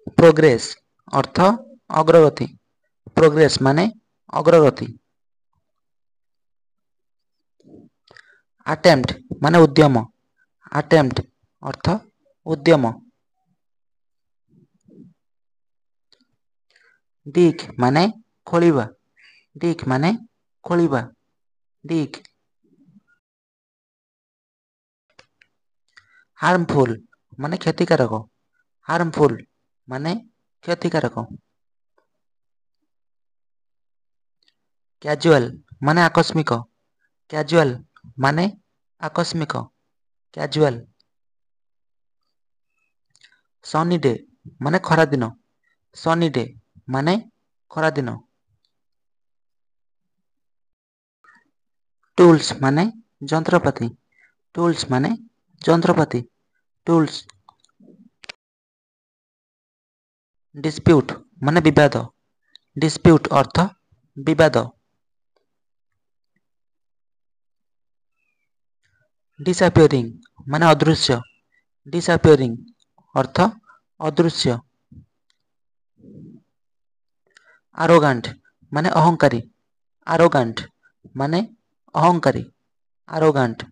Progress अर्थ अग्रगति। Progress माने अग्रगति। Attempt माने उद्यम। अटेम्प्ट अर्थ उद्यम। डिग माने खोलिबा। डिग माने खोलिबा। डिग। हार्मफुल माने क्षतिकारक। हार्मफुल माने क्षतिकारक। कैजुअल माने आकस्मिक। कैजुअल माने आकस्मिक। कैजुअल। सनी डे माने खरा दिन। सनी डे माने खरा दिन। टूल्स माने जंत्रपाति। टूल्स माने जंत्रपाति। टूल्स। डिस्प्यूट माने विवाद। डिस्प्यूट अर्थ विवाद। डिसअपियरिंग माने अदृश्य। डिसअपियरिंग अर्थ अदृश्य। आरोगांट माने अहंकारी। आरोगांट माने अहंकारी। आरोगांट।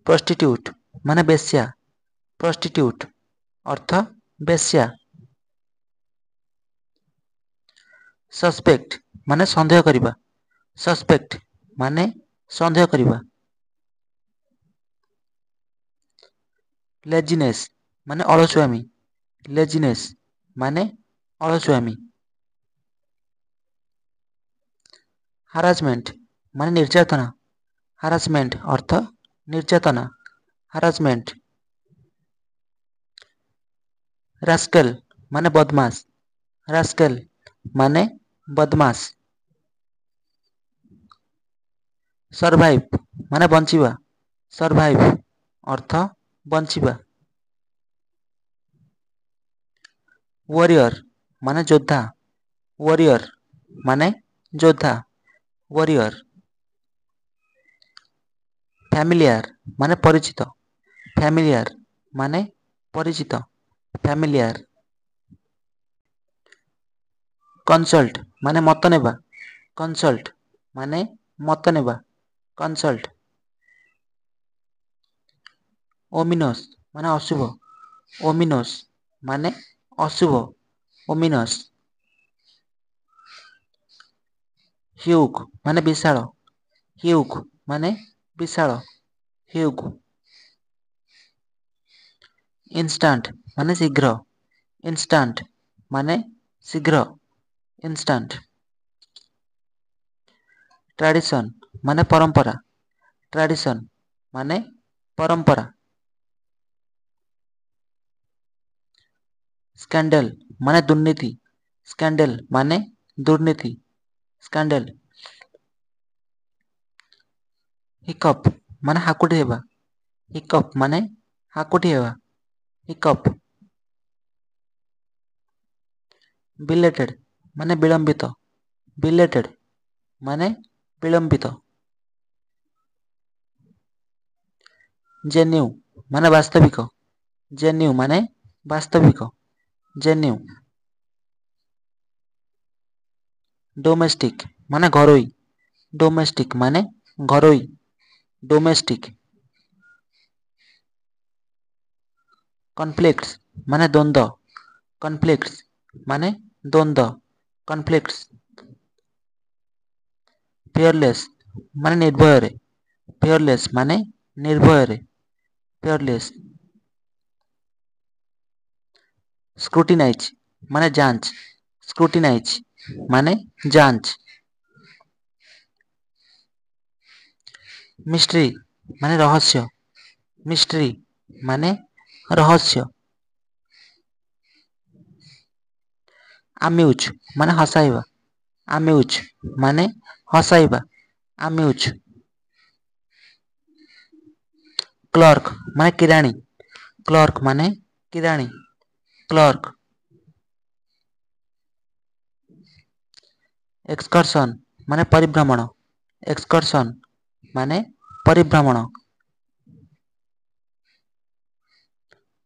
प्रोस्टिट्यूट माने बेश्या। प्रोस्टिट्यूट अर्थ बेश्या। सस्पेक्ट माने संदेह करिबा। सस्पेक्ट माने संदेह करिबा। लेजिनेस माने अलसुआमी। लेजिनेस माने अलसुआमी। हारासमेंट माने निर्यातना। हारासमेंट अर्थ निर्यातना। हारासमेंट। रास्केल माने बदमाश। रास्केल माने बदमाश। सर्वाइव माने बंचिबा। सर्वाइव अर्थ बंचिबा। वॉरियर माने योद्धा। वॉरियर माने योद्धा। वॉरियर। फैमिलियर माने परिचित। फैमिलियर माने परिचित। फैमिलियर। कंसल्ट माने मत नेबा। कंसल्ट माने मत नेबा। कंसल्ट। ओमिनस माने अशुभ। ओमिनस माने अशुभ। ओमिनस। ह्यूग माने विशाल। ह्यूग माने विशाल। ह्यूग। इंस्टांट माने शीघ्र। इंस्टांट माने शीघ्र। इंस्टांट। ट्रेडिशन माने परंपरा। ट्रेडिशन माने परंपरा। स्कैंडल माने दुर्नीति। स्कैंडल माने दुर्नीति। स्कैंडल। हिकअप माने हाकुटी हेबा। हिकअप माने हाकुटी हेबा। हिकअप। बिलेटेड माने विलंबित। बिलेटेड माने विलंबित। जेन्यू माने वास्तविक। जेन्यू माने वास्तविक। जेन्यू। डोमेस्टिक माने घरोई। डोमेस्टिक माने घरोई। डोमेस्टिक। कॉन्फ्लिक्ट्स माने द्वंद्व। कॉन्फ्लिक्ट्स माने द्वंद्व। कॉन्फ्लिक्ट्स। फियरलेस माने निर्भय। फियरलेस माने निर्भय। फियरलेस। स्क्रूटिनाइज माने जांच। स्क्रूटिनाइज माने जांच। मिस्ट्री माने रहस्य। मिस्ट्री माने रहस्य। आम्यूज माने हसाइबा। आम्यूज माने हसाइबा। आम्यूज। क्लर्क माने किराणी। क्लर्क माने किराणी। क्लर्क। एक्सकर्सन माने परिभ्रमण। एक्सकर्सन माने परिभ्रमण।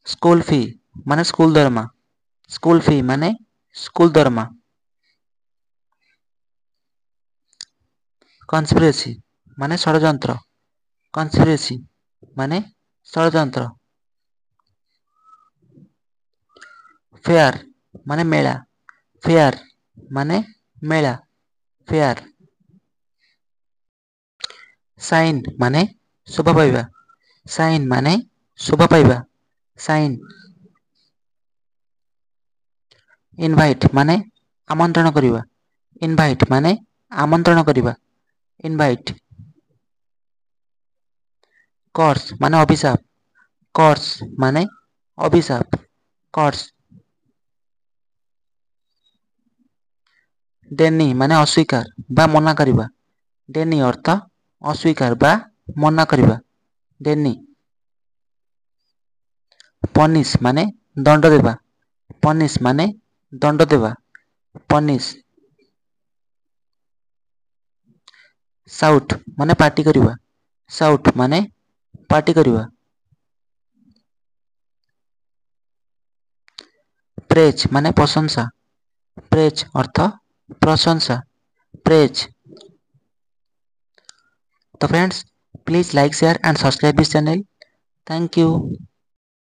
स्कूल फी ମାନେ ସ୍କୁଲ ଦରମା। ସ୍କୁଲ ଫି ମାନେ ସ୍କୁଲ ଦରମା। କନସ୍ପିରେସି ମାନେ ଷଡ଼ଯନ୍ତ୍ର। କନସ୍ପିରେସି ମାନେ ଷଡ଼ଯନ୍ତ୍ର। ଫେୟାର ମାନେ ମେଳା। ଫେୟାର ମାନେ ମେଳା। ଫେୟାର। ସାଇନ୍ ମାନେ ଶୁଭ ପାଇବା। ସାଇନ୍ ମାନେ ଶୁଭ ପାଇବା। ସାଇନ୍। ଇନଭାଇଟ୍ ମାନେ ଆମନ୍ତ୍ରଣ କରିବା। ଇନଭାଇଟ୍ ମାନେ ଆମନ୍ତ୍ରଣ କରିବା। ଇନଭାଇଟ୍। କର୍ସ ମାନେ ଅଭିଶାପ। କର୍ସ ମାନେ ଅଭିଶାପ। କର୍ସ। ଡେନି ମାନେ ଅସ୍ୱୀକାର ବା ମନା କରିବା। ଡେନି ଅର୍ଥ ଅସ୍ୱୀକାର ବା ମନା କରିବା। ଡେନି। ପନିସ୍ ମାନେ ଦଣ୍ଡ ଦେବା। ପନିସ୍ ମାନେ ଦଣ୍ଡ ଦେବା। ପନିସ୍। ସାଉଟ୍ ମାନେ ପାଟି କରିବା। ସାଉଟ୍ ମାନେ ପାଟି କରିବା। ପ୍ରେଜ୍ ମାନେ ପ୍ରଶଂସା। ପ୍ରେଜ୍ ଅର୍ଥ ପ୍ରଶଂସା। ପ୍ରେଜ୍। ତ friends, please like, share and subscribe this channel. Thank you.